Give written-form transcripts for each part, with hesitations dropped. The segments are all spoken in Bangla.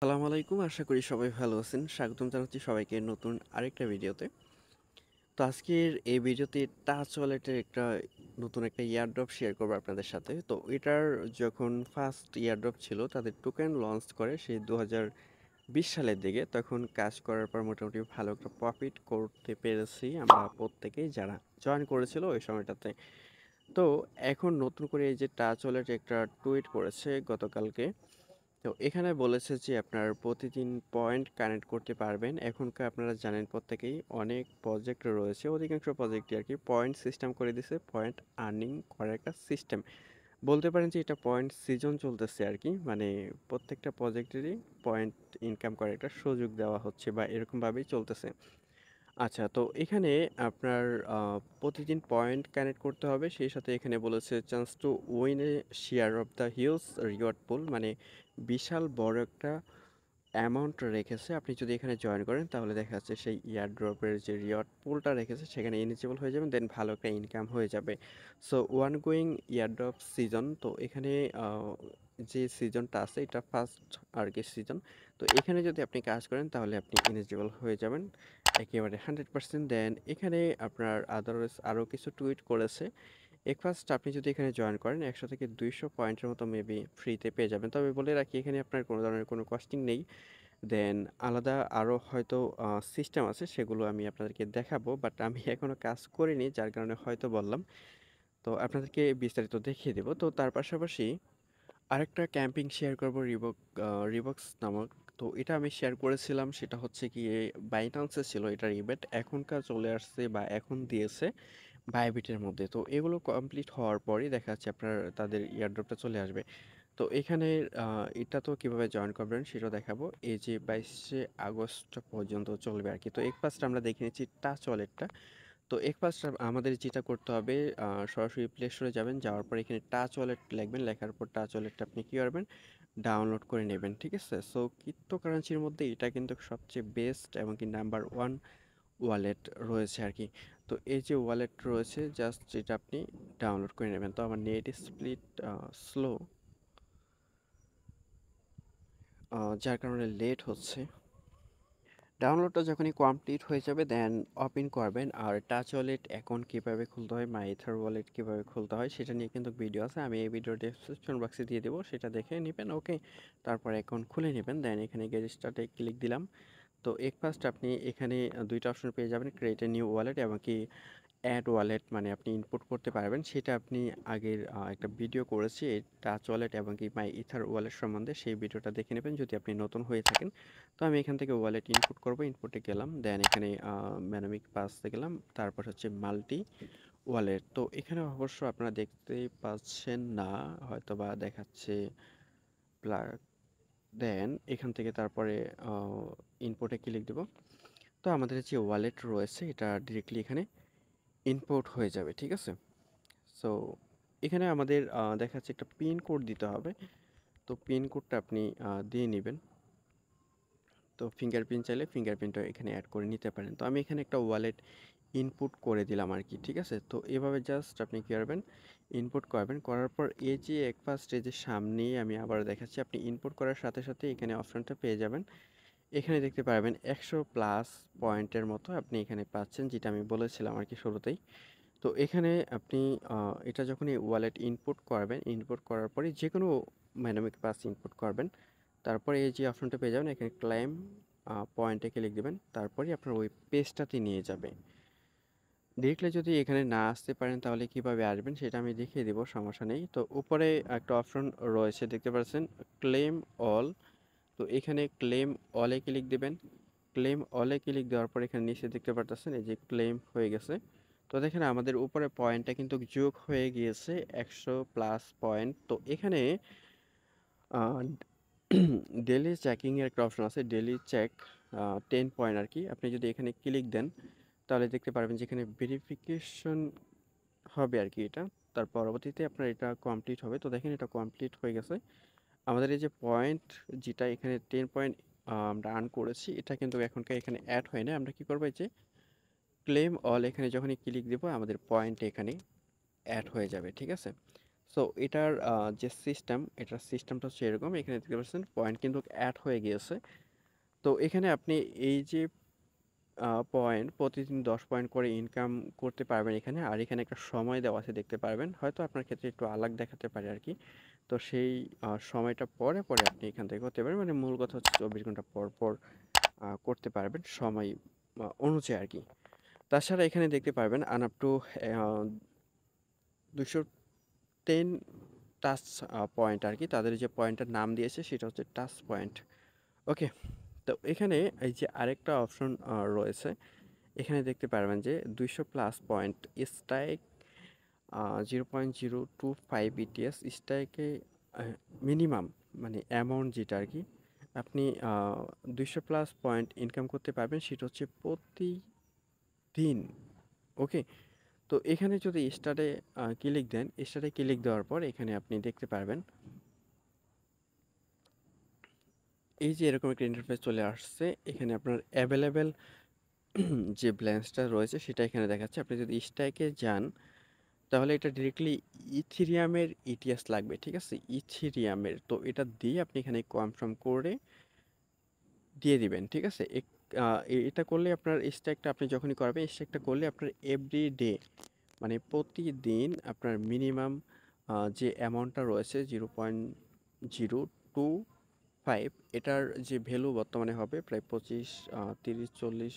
আসসালামু আলাইকুম। আশা করি সবাই ভালো আছেন। স্বাগতম জানাচ্ছি সবাইকে নতুন আরেকটা ভিডিওতে। তো আজকের এই ভিডিওতে টাচ ওয়ালেটের নতুন একটা এয়ারড্রপ শেয়ার করবো আপনাদের সাথে। তো এটার যখন ফার্স্ট এয়ারড্রপ ছিল তাদের টোকেন লঞ্চ করে সেই 2020 সালের দিকে, তখন কাজ করার পর মোটামুটি ভালো একটা প্রফিট করতে পেরেছি আমরা প্রত্যেকেই যারা জয়েন করেছিল ওই সময়টাতে। তো এখন নতুন করে এই যে টাচ ওয়ালেট একটা টুইট করেছে গতকালকে। তো এখানে বলেছে যে আপনার প্রতিদিন পয়েন্ট কানেক্ট করতে পারবেন। এখনকার আপনারা জানেন প্রত্যেকেই অনেক প্রজেক্ট রয়েছে, অধিকাংশ প্রজেক্টই আর কি পয়েন্ট সিস্টেম করে দিছে, পয়েন্ট আর্নিং করার একটা সিস্টেম। বলতে পারেন যে এটা পয়েন্ট সিজন চলতেছে আর কি, মানে প্রত্যেকটা প্রজেক্টেরই পয়েন্ট ইনকাম করার একটা সুযোগ দেওয়া হচ্ছে বা এরকমভাবেই চলতেছে। আচ্ছা, তো এখানে আপনার প্রতিদিন পয়েন্ট কানেক্ট করতে হবে। সেই সাথে এখানে বলেছে chance to win A share of the huge reward পুল, মানে বিশাল বড় একটা অ্যামাউন্ট রেখেছে। আপনি যদি এখানে জয়েন করেন তাহলে দেখা যাচ্ছে সেই ইয়ার ড্রপের যে রিওয়ার্ড পুলটা রেখেছে সেখানে এলিজিবল হয়ে যাবেন, দেন ভালো একটা ইনকাম হয়ে যাবে। সো ওয়ান গোয়িং ইয়ার ড্রপ সিজন, তো এখানে যে সিজনটা আছে এটা ফার্স্ট আর কি সিজন। তো এখানে যদি আপনি কাজ করেন তাহলে আপনি এলিজিবল হয়ে যাবেন একেবারে 100%। দেন এখানে আপনার আদারওয়াইজ আরও কিছু টুইট করেছে। ফার্স্ট আপনি যদি এখানে জয়েন করেন 100 থেকে 200 পয়েন্টের মতো মেবি ফ্রিতে পেয়ে যাবেন। তবে বলে রাখি এখানে আপনার কোনো ধরনের কোনো কস্টিং নেই। দেন আলাদা আরও হয়তো সিস্টেম আছে, সেগুলো আমি আপনাদেরকে দেখাবো, বাট আমি এখনও কাজ করিনি যার কারণে হয়তো বললাম। তো আপনাদেরকে বিস্তারিত দেখিয়ে দেবো। তো তার পাশাপাশি আরেকটা ক্যাম্পিং শেয়ার করবো, রিবক্স নামক। তো এটা আমি শেয়ার করেছিলাম, সেটা হচ্ছে কি বাইনান্সে ছিল এটার ইভেন্ট, এখনকার চলে আসছে বা এখন দিয়েছে বাইবিটের মধ্যে। তো এগুলো কমপ্লিট হওয়ার পরই দেখা যাচ্ছে আপনার তাদের ইয়ারড্রপটা চলে আসবে। তো এখানে এটা তো কিভাবে জয়েন করবেন সেটাও দেখাবো। এই যে 22শে আগস্ট পর্যন্ত চলবে আর কি। তো ফার্স্ট আমরা দেখে নিচ্ছি টাচ ওয়ালেটটা। তো ফার্স্ট আমাদের যেটা করতে হবে, সরাসরি প্লে স্টোরে যাবেন, যাওয়ার পর এখানে টাচ ওয়ালেট লিখবেন, লেখার পর টাচ ওয়ালেটটা আপনি কী করবেন, ডাউনলোড করে নেবেন, ঠিক আছে। সো ক্রিপ্টোকারেন্সির মধ্যে এটা কিন্তু সবচেয়ে বেস্ট এবং কি নাম্বার ওয়ান ওয়ালেট রয়েছে আর কি। তো এই যে ওয়ালেট রয়েছে জাস্ট এটা আপনি ডাউনলোড করে নেবেন। তো আমার নেট স্প্লিট স্লো, যার কারণে লেট হচ্ছে। ডাউনলোডটা যখনই কমপ্লিট হয়ে যাবে দেন ওপেন করবেন। আর টাচ ওয়ালেট অ্যাকাউন্ট কীভাবে খুলতে হয়, মাই ইথার ওয়ালেট কীভাবে খুলতে হয় সেটা নিয়ে কিন্তু ভিডিও আছে, আমি এই ভিডিওর ডেসক্রিপশন বক্সে দিয়ে দেবো, সেটা দেখে নেবেন। ওকে, তারপর অ্যাকাউন্ট খুলে নেবেন। দেন এখানে গেট স্টার্টে ক্লিক দিলাম। তো ফার্স্ট আপনি এখানে দুইটা অপশন পেয়ে যাবেন, ক্রিয়েট এ নিউ ওয়ালেট এবং কি অ্যাড ওয়ালেট, মানে আপনি ইনপুট করতে পারবেন। সেটা আপনি আগের একটা ভিডিও করেছি এই টাচ ওয়ালেট এবং কি মাই ইথার ওয়ালেট সম্বন্ধে, সেই ভিডিওটা দেখে নেবেন যদি আপনি নতুন হয়ে থাকেন। তো আমি এখান থেকে ওয়ালেট ইনপুট করব, ইনপুটে গেলাম, দেন এখানে ম্যানোমিক পাসে গেলাম, তারপর হচ্ছে মাল্টি ওয়ালেট। তো এখানে অবশ্য আপনারা দেখতেই পাচ্ছেন না, হয়তো বা দেখাচ্ছে ব্ল্যাক। দেন এখান থেকে তারপরে ইনপুটে ক্লিক দেব। তো আমাদের যে ওয়ালেট রয়েছে এটা ডিরেক্টলি এখানে ইনপুট হয়ে যাবে, ঠিক আছে। সো এখানে আমাদের দেখা যাচ্ছে একটা পিন কোড দিতে হবে। তো পিন কোডটা আপনি দিয়ে নেবেন। তো ফিঙ্গারপ্রিন্ট চাইলে ফিঙ্গারপ্রিন্টটা এখানে অ্যাড করে নিতে পারেন। তো আমি এখানে একটা ওয়ালেট ইনপুট করে দিলাম আর কি, ঠিক আছে। তো এভাবে জাস্ট আপনি কী করবেন, ইনপুট করবেন, করার পর এই যে ফার্স্ট এই যে সামনেই আমি আবার দেখাচ্ছি, আপনি ইনপুট করার সাথে সাথে এখানে অপশনটা পেয়ে যাবেন। এখানে দেখতে পারবেন 100 প্লাস পয়েন্টের মতো আপনি এখানে পাচ্ছেন, যেটা আমি বলেছিলাম আর কি শুরুতেই। তো এখানে আপনি এটা যখনই ওয়ালেট ইনপুট করবেন, ইনপুট করার পরে যে কোনো ডাইনামিক পাস ইনপুট করবেন, তারপরে এই যে অপশনটা পেয়ে যাবেন, এখানে ক্লেম পয়েন্টে ক্লিক দেবেন, তারপরে আপনার ওই পেজটাতে নিয়ে যাবে। ডিরেক্টলি যদি এখানে না আসতে পারেন তাহলে কিভাবে আসবেন সেটা আমি দেখিয়ে দেবো, সমস্যা নেই। তো উপরে একটা অপশন রয়েছে দেখতে পাচ্ছেন, ক্লেম অল। তো এখানে ক্লেম অলে ক্লিক দেবেন। ক্লেম অলে ক্লিক দেওয়ার পর এখানে নিচে দেখতে পারতেছেন এই যে ক্লেম হয়ে গেছে। তো দেখেন আমাদের উপরে পয়েন্টটা কিন্তু যোগ হয়ে গিয়েছে 100 প্লাস পয়েন্ট। তো এখানে ডেলি চেকিংয়ের একটা অপশন আছে, ডেলি চেক 10 পয়েন্ট আর কি। আপনি যদি এখানে ক্লিক দেন তাহলে দেখতে পারবেন যে এখানে ভেরিফিকেশন হবে আর কি এটা, তার পরবর্তীতে আপনার এটা কমপ্লিট হবে। তো দেখেন এটা কমপ্লিট হয়ে গেছে। আমাদের এই যে পয়েন্ট যেটা এখানে 10 পয়েন্ট আমরা আর্ন করেছি, এটা কিন্তু এখনকার এখানে অ্যাড হয় না। আমরা কি করবো, এই যে ক্লেম অল এখানে যখনই ক্লিক দেবো আমাদের পয়েন্ট এখানে অ্যাড হয়ে যাবে, ঠিক আছে। সো এটার যে সিস্টেম, এটার সিস্টেমটা হচ্ছে এরকম। এখানে দেখতে পাচ্ছেন পয়েন্ট কিন্তু অ্যাড হয়ে গিয়েছে। তো এখানে আপনি এই যে পয়েন্ট প্রতিদিন 10 পয়েন্ট করে ইনকাম করতে পারবেন এখানে। আর এখানে একটা সময় দেওয়া আছে দেখতে পারবেন। হয়তো আপনার ক্ষেত্রে একটু আলাগ দেখাতে পারে আরকি। তো সেই সময়টা পরে আপনি এখান থেকে করতে পারবেন। মানে মূল কথা হচ্ছে 24 ঘন্টা পর করতে পারবেন সময় অনুযায়ী আরকি। তাছাড়া এখানে দেখতে পারবেন আন আপ টু 210 টাচ পয়েন্ট আরকি। তাদের যে পয়েন্টের নাম দিয়েছে সেটা হচ্ছে টাচ পয়েন্ট। ওকে? তো এখানে এই যে আরেকটা অপশন রয়েছে। এখানে দেখতে পারবেন যে 200 প্লাস পয়েন্ট স্ট্রাইক 0.025 বিটিএস স্ট্রাইকে মিনিমাম মানে অ্যামাউন্ট যেটা আর কি আপনি 200 প্লাস পয়েন্ট ইনকাম করতে পারবেন সেটা হচ্ছে প্রতিদিন। ওকে, তো এখানে যদি স্টার্টে ক্লিক দেন, স্টার্টে ক্লিক দেওয়ার পর এখানে আপনি দেখতে পারবেন এই যে এরকম একটা ইন্টারফেস চলে আসছে। এখানে আপনার অ্যাভেলেবেল যে ব্যালেন্সটা রয়েছে সেটা এখানে দেখাচ্ছে। আপনি যদি স্ট্রাইকে যান তাহলে এটা ডিরেক্টলি ইথেরিয়ামের ইটিএস লাগবে, ঠিক আছে? ইথেরিয়ামের। তো এটা দিয়ে আপনি এখানে কনফার্ম করে দিয়ে দিবেন, ঠিক আছে? এটা করলে আপনার স্ট্যাকটা আপনি যখনই করবেন, স্ট্যাকটা করলে আপনার এভরিডে মানে প্রতিদিন আপনার মিনিমাম যে অ্যামাউন্টটা রয়েছে 0.025 এটার যে ভ্যালু বর্তমানে হবে প্রায় 25 30 40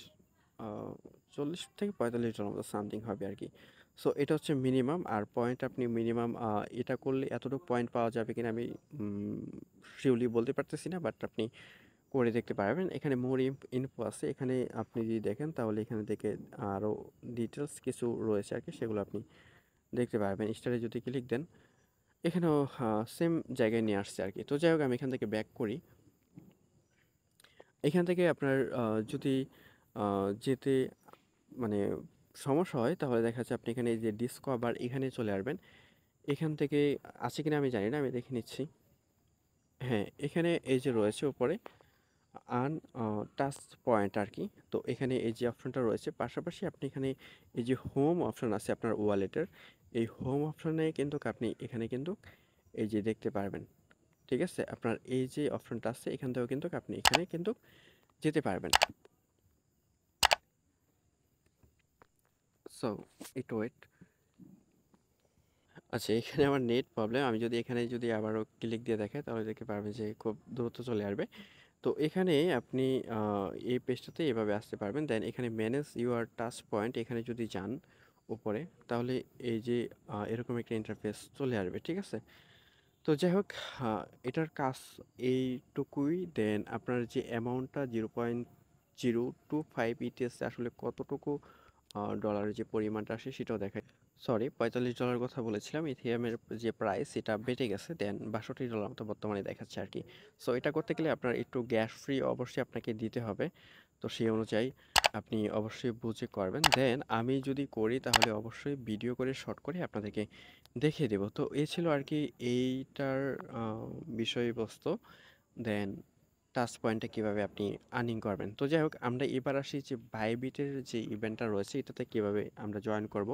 40 থেকে $45 মতো সামথিং হবে আর কি। সো এটা হচ্ছে মিনিমাম। আর পয়েন্ট আপনি মিনিমাম এটা করলে এতটুকু পয়েন্ট পাওয়া যাবে কিনা আমি শিওরলি বলতে পারতেছি না, বাট আপনি করে দেখতে পারবেন। এখানে মোর ইনফো আছে, এখানে আপনি যদি দেখেন তাহলে এখানে দেখে আরও ডিটেলস কিছু রয়েছে আর কি, সেগুলো আপনি দেখতে পারবেন। স্টারে যদি ক্লিক দেন এখানেও সেম জায়গায় নিয়ে আসছে আর কি। তো যাই হোক আমি এখান থেকে ব্যাক করি। এখান থেকে আপনার যদি যেতে মানে সমস্যা হয় তাহলে দেখা যাচ্ছে আপনি এখানে এই যে ডিসকভার এখানে চলে আসবেন। এখান থেকে আছে কিনা আমি জানি না, আমি দেখে নিচ্ছি। হ্যাঁ, এখানে এই যে রয়েছে উপরে আন টাচ পয়েন্ট আর কি। তো এখানে এই যে অপশনটা রয়েছে, পাশাপাশি আপনি এখানে এই যে হোম অপশন আছে আপনার ওয়ালেটের, এই হোম অপশনে কিন্তু আপনি এখানে কিন্তু এই যে দেখতে পারবেন, ঠিক আছে? আপনার এই যে অপশনটা আছে এখান থেকেও কিন্তু আপনি এখানে কিন্তু যেতে পারবেন। সো একটু ওয়েট। আচ্ছা, এখানে আমার নেট প্রবলেম। আমি যদি এখানে যদি আবারও ক্লিক দিয়ে দেখাই তাহলে দেখতে পারবেন যে খুব দ্রুত চলে আসবে। তো এখানে আপনি এই পেজটাতে এভাবে আসতে পারবেন। দেন এখানে ম্যানেজ ইউর টাচ পয়েন্ট এখানে যদি যান উপরে, তাহলে এই যে এরকম একটা ইন্টারফেস চলে আসবে, ঠিক আছে? তো যাই হোক, এটার কাজ এইটুকুই। দেন আপনার যে অ্যামাউন্টটা 0.025 ইটিএসে আসলে কতটুকু ডলারের যে পরিমাণটা আসে সেটাও দেখায়। সরি, $45 কথা বলেছিলাম। ইথিরিয়ামের যে প্রাইস এটা বেড়ে গেছে, দেন $62 মতো বর্তমানে দেখাচ্ছে আর কি। সো এটা করতে গেলে আপনার একটু গ্যাস ফ্রি অবশ্যই আপনাকে দিতে হবে। তো সেই অনুযায়ী আপনি অবশ্যই বুঝে করবেন। দেন আমি যদি করি তাহলে অবশ্যই ভিডিও করে শর্ট করে আপনাদেরকে দেখিয়ে দেব। তো এই ছিল আর কি এইটার বিষয়বস্তু। দেন টাচ পয়েন্টে কিভাবে আপনি আর্নিং করবেন। তো যাই হোক আমরা এবার আসি যে বাইবিটের যে ইভেন্টটা রয়েছে এটাতে কিভাবে আমরা জয়েন করব।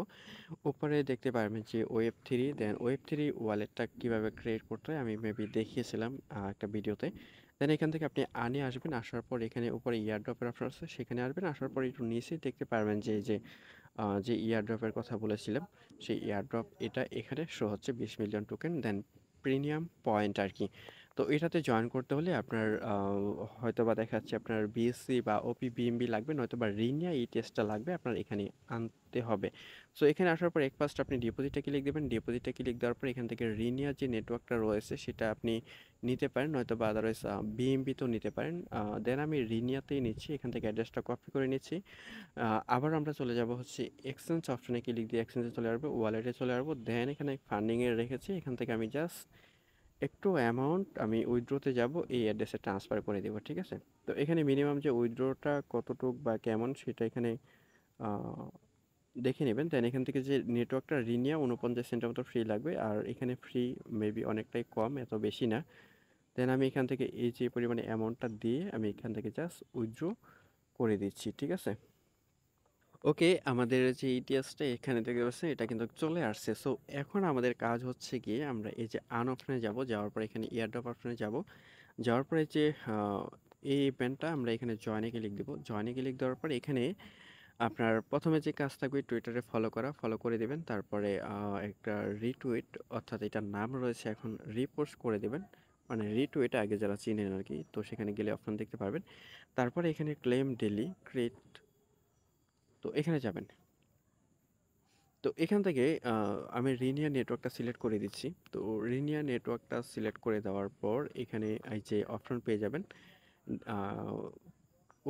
উপরে দেখতে পারবেন যে ওয়েব থ্রি, দেন ওয়েব থ্রি ওয়ালেটটা কীভাবে ক্রিয়েট করতে হয় আমি মেবি দেখিয়েছিলাম একটা ভিডিওতে। দেন এখান থেকে আপনি আনে আসবেন, আসার পর এখানে উপরে ইয়ারড্রপের অপশন আছে সেখানে আসবেন। আসার পর একটু নিচে দেখতে পারবেন যে যে ইয়ারড্রপের কথা বলেছিলাম সেই ইয়ারড্রপ এটা এখানে শো হচ্ছে 20 মিলিয়ন টোকেন দেন প্রিমিয়াম পয়েন্ট আর কি। তো এটাতে জয়েন করতে হলে আপনার হয়তোবা দেখা যাচ্ছে আপনার বিএসসি বা ওপি বিএমবি লাগবে, নয়তোবা রিনিয়া এই টেস্টটা লাগবে আপনার এখানে আনতে হবে। সো এখানে আসার পর এক ফার্স্ট আপনি ডিপোজিটে ক্লিক দেবেন। ডিপোজিটে ক্লিক দেওয়ার পর এখান থেকে রিনিয়া যে নেটওয়ার্কটা রয়েছে সেটা আপনি নিতে পারেন, নয়তোবা আদারওয়াইজ বিএমবিতেও নিতে পারেন। দেন আমি রিনিয়াতেই নিচ্ছি, এখান থেকে অ্যাড্রেসটা কপি করে নিচ্ছি। আবার আমরা চলে যাব হচ্ছে এক্সচেঞ্জ অপশনে ক্লিক দিয়ে এক্সচেঞ্জে চলে আসবো, ওয়ালেটে চলে আসবো। দেন এখানে ফান্ডিংয়ে রেখেছি, এখান থেকে আমি জাস্ট একটু অ্যামাউন্ট আমি উইথড্রোতে যাব, এই অ্যাড্রেসে ট্রান্সফার করে দেবো, ঠিক আছে? তো এখানে মিনিমাম যে উইথড্রোটা কতটুক বা কেমন সেটা এখানে দেখে নেবেন। দেন এখান থেকে যে নেটওয়ার্কটা রিনিয়া 49 সেন্টের মতো ফ্রি লাগবে, আর এখানে ফ্রি মেবি অনেকটাই কম, এত বেশি না। দেন আমি এখান থেকে এই যে পরিমাণে অ্যামাউন্টটা দিয়ে আমি এখান থেকে জাস্ট উইথড্রো করে দিচ্ছি, ঠিক আছে? ওকে, আমাদের যে ইতিহাসটা এখানে দেখতে পাচ্ছেন এটা কিন্তু চলে আসছে। সো এখন আমাদের কাজ হচ্ছে গিয়ে আমরা এই যে আন অপশনে যাব, যাওয়ার পর এখানে এয়ারড্রপ অপশনে যাব। যাওয়ার পরে যে আ এই ইভেন্টটা আমরা এখানে জয়েন এ ক্লিক দিব। জয়েন এ ক্লিক দেওয়ার পরে এখানে আপনার ১ম এ যে কাজ থাকবে টুইটারে ফলো করা, ফলো করে দিবেন। তারপরে একটা রিটুইট অর্থাৎ এটার নাম রয়েছে এখন রিপোস্ট করে দিবেন। মানে রিটুইট আগে যারা চিনেন আরকি। তো সেখানে গেলে অপশন দেখতে পারবেন। তারপরে এখানে ক্লেম ডেইলি ক্রিয়েট, তো এখানে যাবেন। তো এখান থেকে আ আমি রিনিয়া নেটওয়ার্কটা সিলেক্ট করে দিচ্ছি। তো রিনিয়া নেটওয়ার্কটা সিলেক্ট করে দেওয়ার পর এখানে এই যে অপশন পেয়ে যাবেন। আ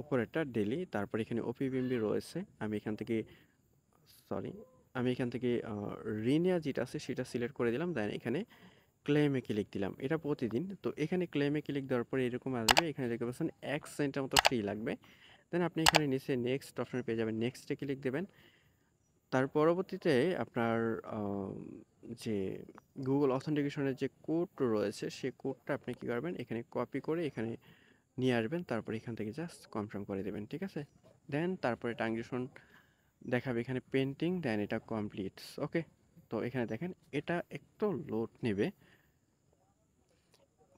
উপরেরটা ডেইলি, তারপর এখানে ওপিবিএমবি রয়েছে। সরি, আমি এখান থেকে রিনিয়া যেটা আছে সেটা সিলেক্ট করে দিলাম। দেন এখানে ক্লেমে ক্লিক দিলাম। এটা প্রতিদিন। তো এখানে ক্লেমে ক্লিক দেওয়ার পরে এরকম আসবে। এখানে দেখতে পাচ্ছেন ১ সেন্টের মতো ফ্রি লাগবে। দেন আপনি এখানে নিচে নেক্সট অপশন পেয়ে যাবেন। নেক্সটে ক্লিক দিবেন। তার পরবর্তীতে আপনার আম যে Google Authentication এর যে কোড রয়েছে, সেই কোডটা আপনি কি করবেন? এখানে কপি করে এখানে নিয়ে আসবেন। তারপর এখান থেকে জাস্ট কনফার্ম করে দিবেন। ঠিক আছে? দেন তারপরে ট্রানজিশন দেখাবে এখানে পেন্টিং, দেন এটা কমপ্লিটস। ওকে? তো এখানে দেখেন এটা একটু লোড নেবে।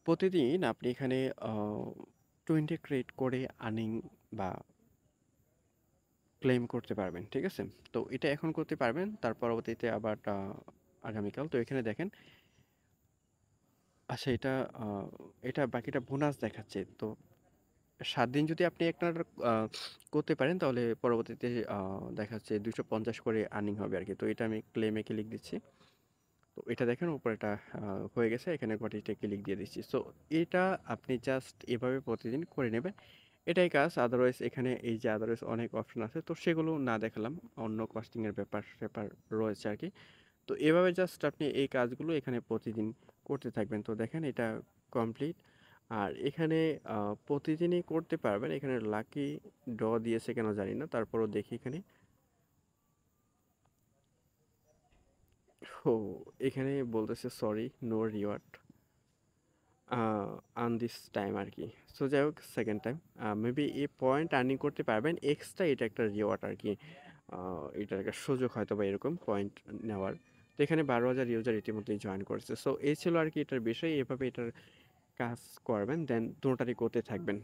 প্রতিদিন আপনি এখানে আ 20 ক্রেডিট করে আর্নিং বা ক্লেম করতে পারবেন। ঠিক আছে? তো এটা এখন করতে পারবেন। তার পরবর্তীতে আবার আগামীকাল। তো এখানে দেখেন, আচ্ছা আ এটা বাকিটা বোনাস দেখাচ্ছে। তো ৭ দিন যদি আপনি একটানা আ করতে পারেন তাহলে পরবর্তীতে আ দেখাচ্ছে ২৫০ করে আর্নিং হবে আরকি। তো এটা আমি ক্লেমে ক্লিক দিচ্ছি। তো এটা দেখেন উপরে এটা আ হয়ে গেছে। এখানে গটিতে ক্লিক দিয়ে দিচ্ছি। সো এটা আপনি জাস্ট এভাবে প্রতিদিন করে নেবেন। এটাই কাজ। আদারওয়াইজ এখানে এই যে আদারওয়াইজ অনেক অপশন আছে। তো সেগুলো না দেখালাম। অন্য কস্টিং এর ব্যাপার-স্যাপার রয়েছে আরকি। তো এভাবে জাস্ট আপনি এই কাজগুলো এখানে প্রতিদিন করতে থাকবেন। তো দেখেন এটা কমপ্লিট। আর এখানে আ প্রতিদিনই করতে পারবেন। এখানে লাকি ড্র দিয়েছে কেন জানি না। তারপরেও দেখি এখানে। ও, এখানে বলতেছে sorry no reward uh on this time আরকি। সো যাই হোক সেকেন্ড টাইম। মেবি এই পয়েন্ট আর্নিং করতে পারবেন। এক্সট্রা এটা একটা রিওয়ার্ড আরকি। আ এটার একটা সুযোগ হয়তোবা এরকম পয়েন্ট নেওয়ার। তো এখানে ১২,০০০ ইউজার ইতিমধ্যেই জয়েন করেছে। সো এই ছিল আরকি এটার বিষয়। এভাবে এটার কাজ করবেন। দেন দোনোটারই করতে থাকবেন।